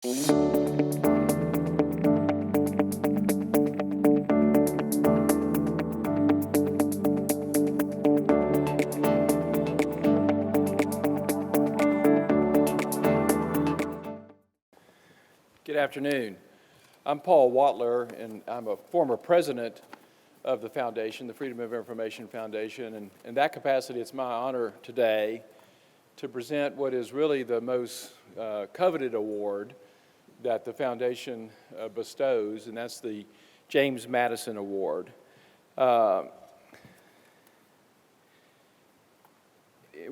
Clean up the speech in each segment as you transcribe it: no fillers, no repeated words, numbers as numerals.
Good afternoon. I'm Paul Watler, and I'm a former president of the foundation, the Freedom of Information Foundation, and in that capacity, it's my honor today to present what is really the most coveted award that the foundation bestows, and that's the James Madison Award. We're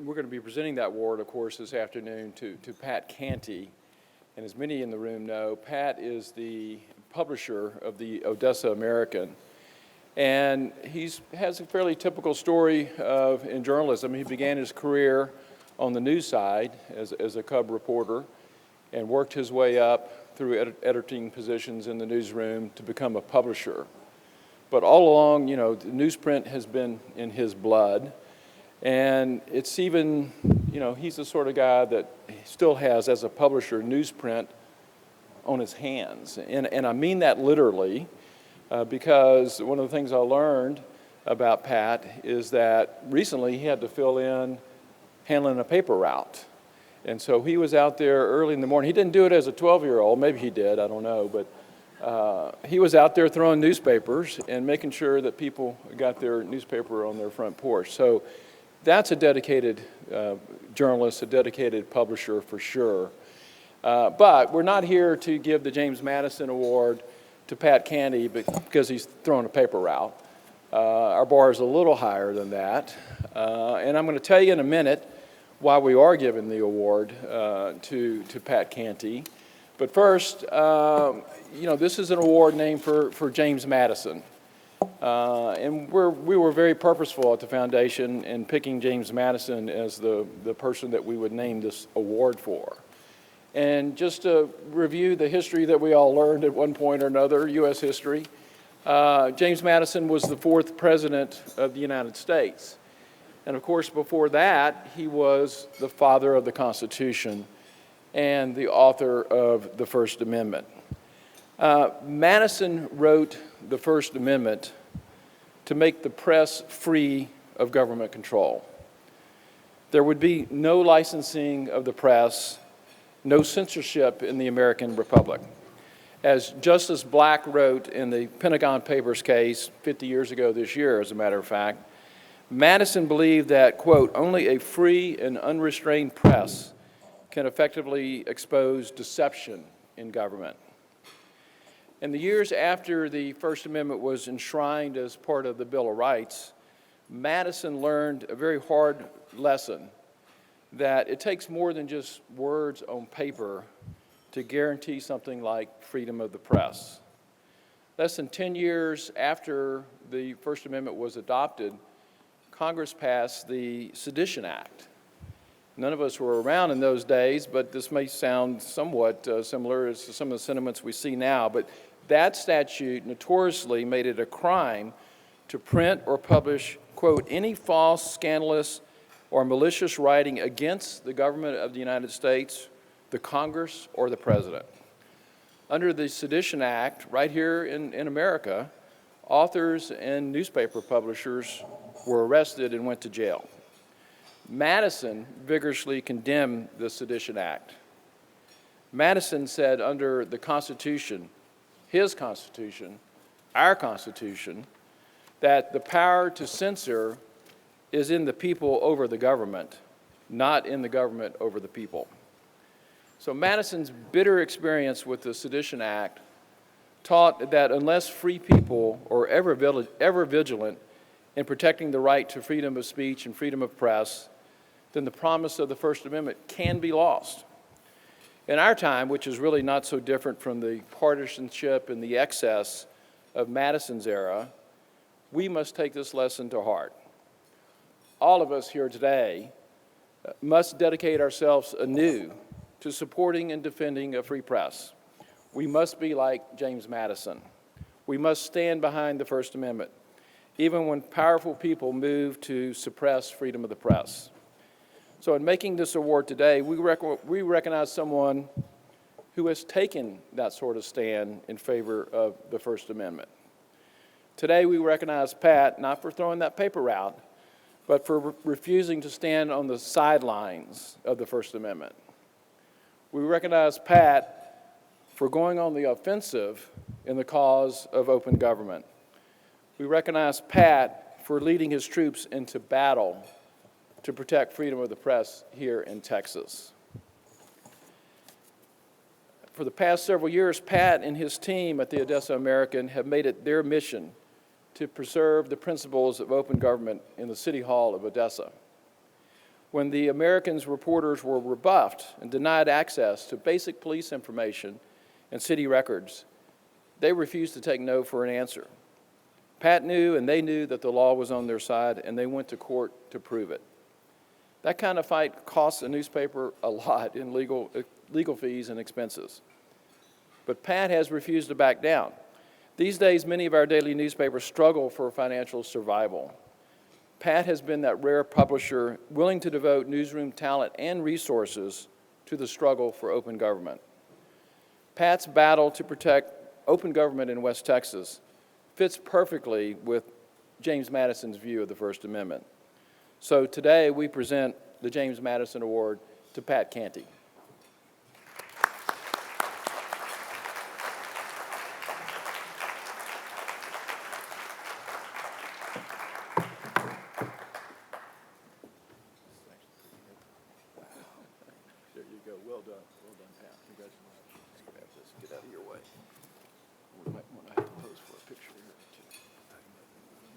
going to be presenting that award, of course, this afternoon to Pat Canty. And as many in the room know, Pat is the publisher of the Odessa American. And he has a fairly typical story in journalism. He began his career on the news side as a cub reporter and worked his way up through editing positions in the newsroom to become a publisher. But all along, you know, the newsprint has been in his blood. And it's even, you know, he's the sort of guy that still has, as a publisher, newsprint on his hands. And I mean that literally, because one of the things I learned about Pat is that recently he had to fill in handling a paper route. And so he was out there early in the morning. He didn't do it as a 12-year-old. Maybe he did, I don't know. But he was out there throwing newspapers and making sure that people got their newspaper on their front porch. So that's a dedicated journalist, a dedicated publisher for sure. But we're not here to give the James Madison Award to Pat Canty because he's throwing a paper route. Our bar is a little higher than that. And I'm going to tell you in a minute why we are giving the award to Pat Canty. But first, you know, this is an award named for James Madison. And we were very purposeful at the foundation in picking James Madison as the person that we would name this award for. And just to review the history that we all learned at one point or another, U.S. history, James Madison was the 4th president of the United States. And of course, before that, he was the father of the Constitution and the author of the First Amendment. Madison wrote the First Amendment to make the press free of government control. There would be no licensing of the press, no censorship in the American Republic. As Justice Black wrote in the Pentagon Papers case 50 years ago this year, as a matter of fact, Madison believed that, quote, only a free and unrestrained press can effectively expose deception in government. In the years after the First Amendment was enshrined as part of the Bill of Rights, Madison learned a very hard lesson that it takes more than just words on paper to guarantee something like freedom of the press. Less than 10 years after the First Amendment was adopted, Congress passed the Sedition Act. None of us were around in those days, but this may sound somewhat similar to some of the sentiments we see now. But that statute notoriously made it a crime to print or publish, quote, any false, scandalous, or malicious writing against the government of the United States, the Congress, or the President. Under the Sedition Act, right here in America, authors and newspaper publishers were arrested and went to jail. Madison vigorously condemned the Sedition Act. Madison said under the Constitution, his Constitution, our Constitution, that the power to censor is in the people over the government, not in the government over the people. So Madison's bitter experience with the Sedition Act taught that unless free people are ever vigilant in protecting the right to freedom of speech and freedom of press, then the promise of the First Amendment can be lost. In our time, which is really not so different from the partisanship and the excess of Madison's era, we must take this lesson to heart. All of us here today must dedicate ourselves anew to supporting and defending a free press. We must be like James Madison. We must stand behind the First Amendment, even when powerful people move to suppress freedom of the press. So in making this award today, we recognize someone who has taken that sort of stand in favor of the First Amendment. Today, we recognize Pat not for throwing that paper out, but for refusing to stand on the sidelines of the First Amendment. We recognize Pat for going on the offensive in the cause of open government. We recognize Pat for leading his troops into battle to protect freedom of the press here in Texas. For the past several years, Pat and his team at the Odessa American have made it their mission to preserve the principles of open government in the City Hall of Odessa. When the American's reporters were rebuffed and denied access to basic police information and city records, they refused to take no for an answer. Pat knew and they knew that the law was on their side, and they went to court to prove it. That kind of fight costs a newspaper a lot in legal fees and expenses. But Pat has refused to back down. These days, many of our daily newspapers struggle for financial survival. Pat has been that rare publisher willing to devote newsroom talent and resources to the struggle for open government. Pat's battle to protect open government in West Texas fits perfectly with James Madison's view of the First Amendment. So today, we present the James Madison Award to Pat Canty. There you go. Well done. Well done, Pat. Congratulations. Let's grab this. Get out of your way. We might want to have to pose for a picture here, too. Hold that up. Yeah.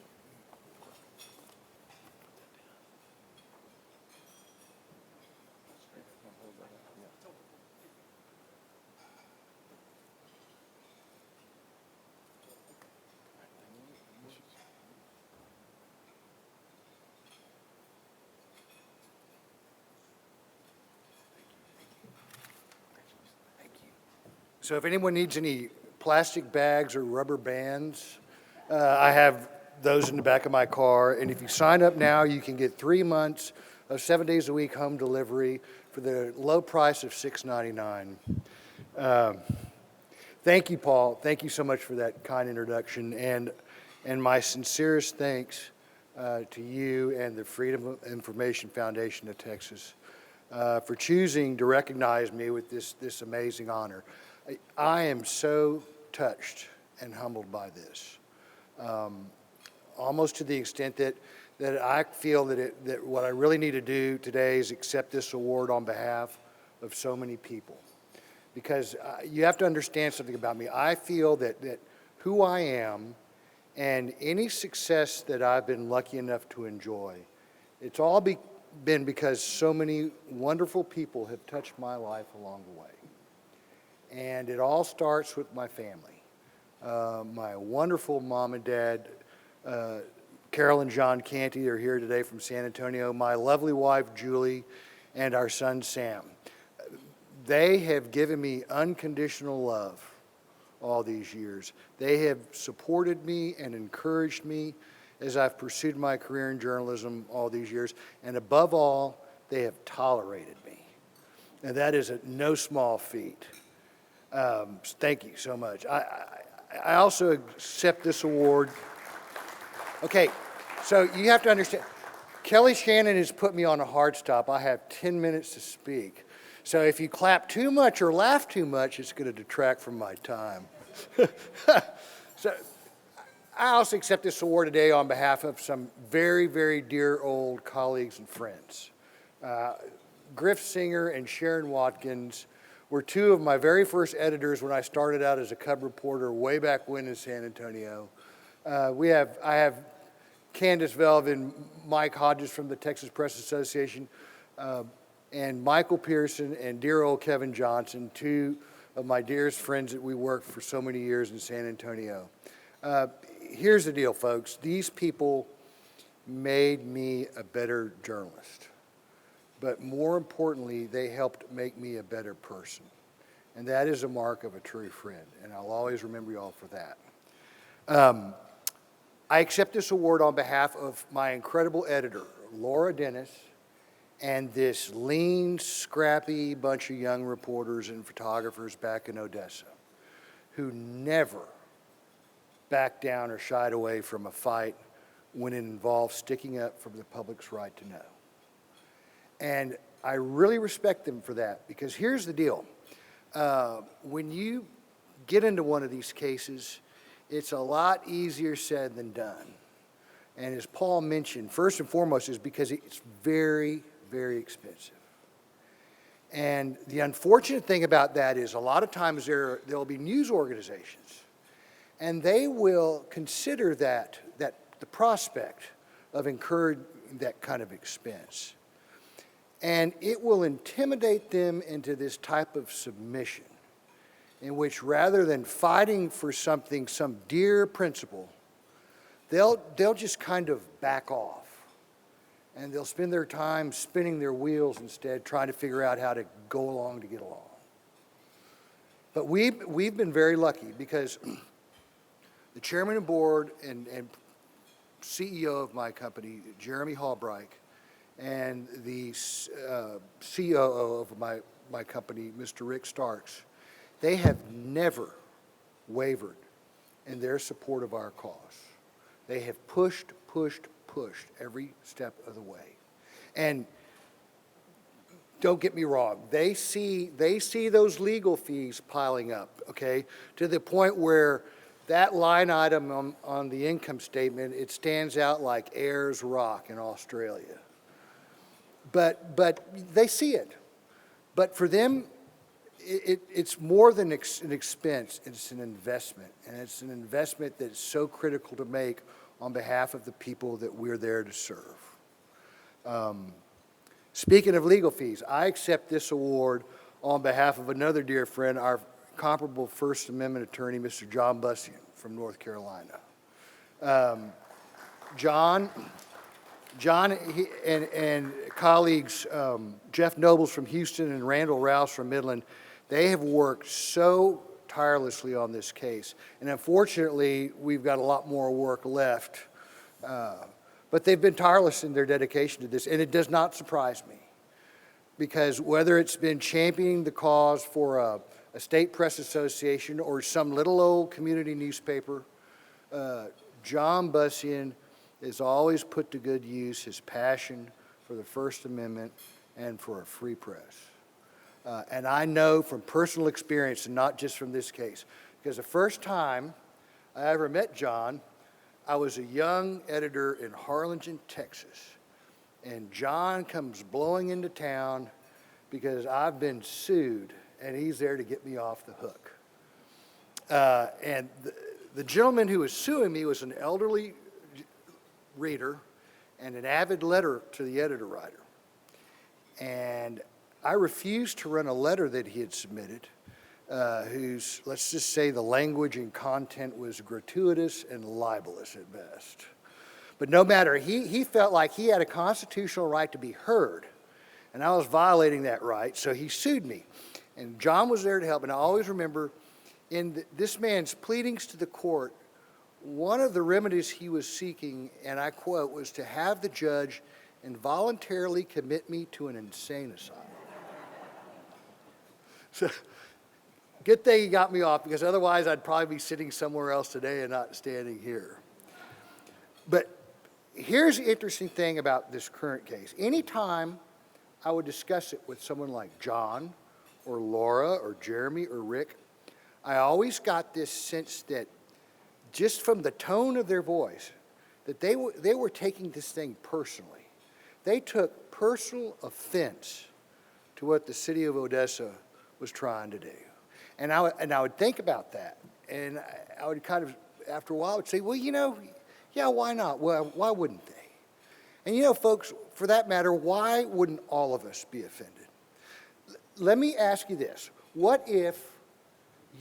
So if anyone needs any plastic bags or rubber bands, I have those in the back of my car. And if you sign up now, you can get 3 months of 7 days a week home delivery for the low price of $6.99. Thank you, Paul. Thank you so much for that kind introduction. And my sincerest thanks to you and the Freedom of Information Foundation of Texas for choosing to recognize me with this amazing honor. I am so touched and humbled by this, almost to the extent that I feel that what I really need to do today is accept this award on behalf of so many people. Because you have to understand something about me. I feel that who I am and any success that I've been lucky enough to enjoy, it's all been because so many wonderful people have touched my life along the way. And it all starts with my family. My wonderful mom and dad, Carol and John Canty, are here today from San Antonio. My lovely wife, Julie, and our son, Sam. They have given me unconditional love all these years. They have supported me and encouraged me as I've pursued my career in journalism all these years. And above all, they have tolerated me. And that is no small feat. Thank you so much. I also accept this award. Okay, so you have to understand, Kelly Shannon has put me on a hard stop. I have 10 minutes to speak. So if you clap too much or laugh too much, it's going to detract from my time. So I also accept this award today on behalf of some very, very dear old colleagues and friends. Griff Singer and Sharon Watkins were two of my very first editors when I started out as a cub reporter way back when in San Antonio. I have Candace Velv and Mike Hodges from the Texas Press Association, and Michael Pearson and dear old Kevin Johnson, two of my dearest friends that we worked for so many years in San Antonio. Here's the deal, folks. These people made me a better journalist. But more importantly, they helped make me a better person. And that is a mark of a true friend, and I'll always remember you all for that. I accept this award on behalf of my incredible editor, Laura Dennis, and this lean, scrappy bunch of young reporters and photographers back in Odessa who never backed down or shied away from a fight when it involved sticking up for the public's right to know. And I really respect them for that, because here's the deal. When you get into one of these cases, it's a lot easier said than done. And as Paul mentioned, first and foremost is because it's very, very expensive. And the unfortunate thing about that is a lot of times there'll be news organizations, and they will consider that the prospect of incurring that kind of expense. And it will intimidate them into this type of submission in which, rather than fighting for something, some dear principle, they'll just kind of back off. And they'll spend their time spinning their wheels instead, trying to figure out how to go along to get along. But we've been very lucky, because the chairman of the board and CEO of my company, Jeremy Hallbreich, and the COO of my company, Mr. Rick Starks, they have never wavered in their support of our cause. They have pushed every step of the way. And don't get me wrong, they see those legal fees piling up, okay, to the point where that line item on the income statement, it stands out like Ayers Rock in Australia. But they see it. But for them, it's more than an expense, it's an investment. And it's an investment that's so critical to make on behalf of the people that we're there to serve. Speaking of legal fees, I accept this award on behalf of another dear friend, our comparable First Amendment attorney, Mr. John Bussian from North Carolina. John and colleagues, Jeff Nobles from Houston and Randall Rouse from Midland, they have worked so tirelessly on this case. And unfortunately, we've got a lot more work left. But they've been tireless in their dedication to this, and it does not surprise me. Because whether it's been championing the cause for a state press association or some little old community newspaper, John Bussian has always put to good use his passion for the First Amendment and for a free press. And I know from personal experience, and not just from this case, because the first time I ever met John, I was a young editor in Harlingen, Texas. And John comes blowing into town because I've been sued, and he's there to get me off the hook. And the gentleman who was suing me was an elderly reader and an avid letter to the editor writer. And I refused to run a letter that he had submitted, whose, let's just say, the language and content was gratuitous and libelous at best. But no matter, he felt like he had a constitutional right to be heard, and I was violating that right, so he sued me. And John was there to help, and I always remember in this man's pleadings to the court, one of the remedies he was seeking, and I quote, was to have the judge involuntarily commit me to an insane asylum. So, good thing he got me off, because otherwise I'd probably be sitting somewhere else today and not standing here. But here's the interesting thing about this current case. Anytime I would discuss it with someone like John or Laura or Jeremy or Rick, I always got this sense that just from the tone of their voice, that they were taking this thing personally. They took personal offense to what the city of Odessa was trying to do. And I would think about that, and I would kind of, after a while, I would say, well, you know, yeah, why not? Well, why wouldn't they? And you know, folks, for that matter, why wouldn't all of us be offended? Let me ask you this. What if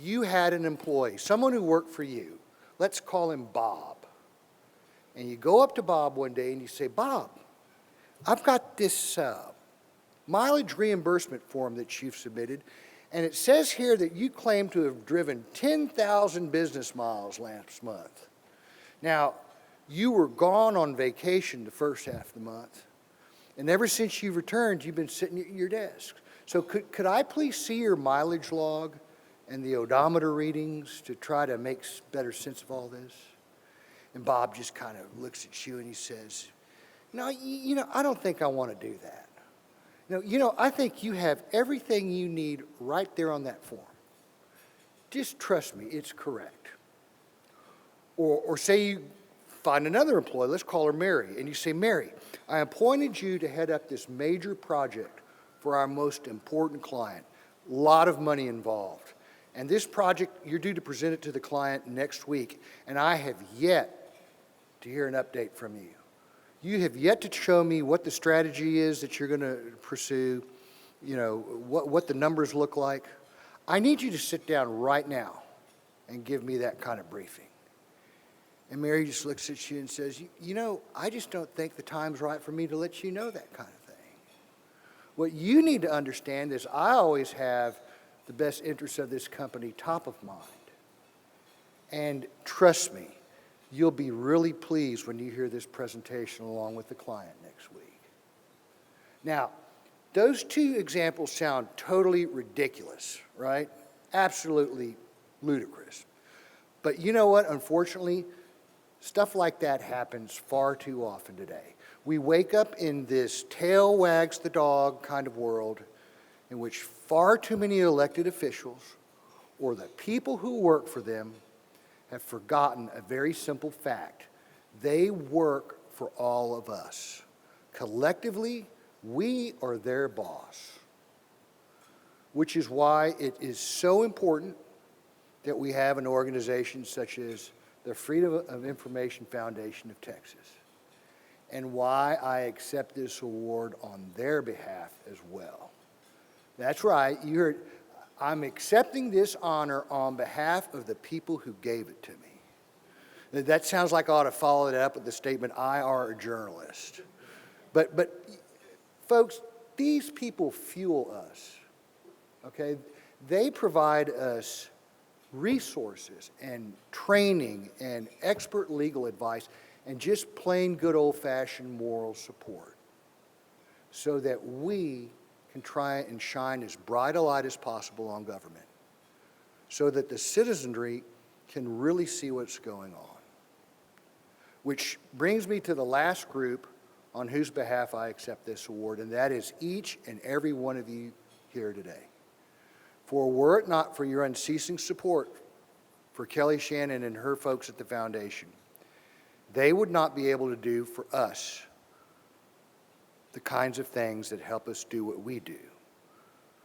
you had an employee, someone who worked for you, let's call him Bob, and you go up to Bob one day and you say, Bob, I've got this mileage reimbursement form that you've submitted, and it says here that you claim to have driven 10,000 business miles last month. Now, you were gone on vacation the first half of the month, And ever since you've returned, you've been sitting at your desk. So could I please see your mileage log and the odometer readings to try to make better sense of all this? And Bob just kind of looks at you and he says, no, I don't think I want to do that. No, I think you have everything you need right there on that form. Just trust me, it's correct. Or say you find another employee, let's call her Mary, and you say, Mary, I appointed you to head up this major project for our most important client. A lot of money involved. And this project, you're due to present it to the client next week, and I have yet to hear an update from you. You have yet to show me what the strategy is that you're going to pursue, what the numbers look like. I need you to sit down right now and give me that kind of briefing. And Mary just looks at you and says, I just don't think the time's right for me to let you know that kind of thing. What you need to understand is I always have the best interests of this company top of mind. And trust me, you'll be really pleased when you hear this presentation along with the client next week. Now, those two examples sound totally ridiculous, right? Absolutely ludicrous. But you know what? Unfortunately, stuff like that happens far too often today. We wake up in this tail wags the dog kind of world in which far too many elected officials or the people who work for them have forgotten a very simple fact. They work for all of us. Collectively, we are their boss, which is why it is so important that we have an organization such as the Freedom of Information Foundation of Texas, and why I accept this award on their behalf as well. That's right, you heard, I'm accepting this honor on behalf of the people who gave it to me. That sounds like I ought to follow it up with the statement, I are a journalist. But folks, these people fuel us, okay? They provide us resources and training and expert legal advice and just plain good old-fashioned moral support so that we can try and shine as bright a light as possible on government so that the citizenry can really see what's going on. Which brings me to the last group on whose behalf I accept this award, and that is each and every one of you here today. For were it not for your unceasing support for Kelly Shannon and her folks at the foundation, they would not be able to do for us the kinds of things that help us do what we do,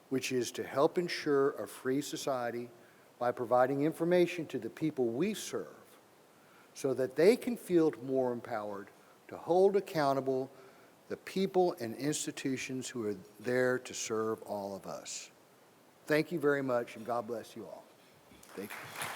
which is to help ensure a free society by providing information to the people we serve so that they can feel more empowered to hold accountable the people and institutions who are there to serve all of us. Thank you very much, and God bless you all. Thank you.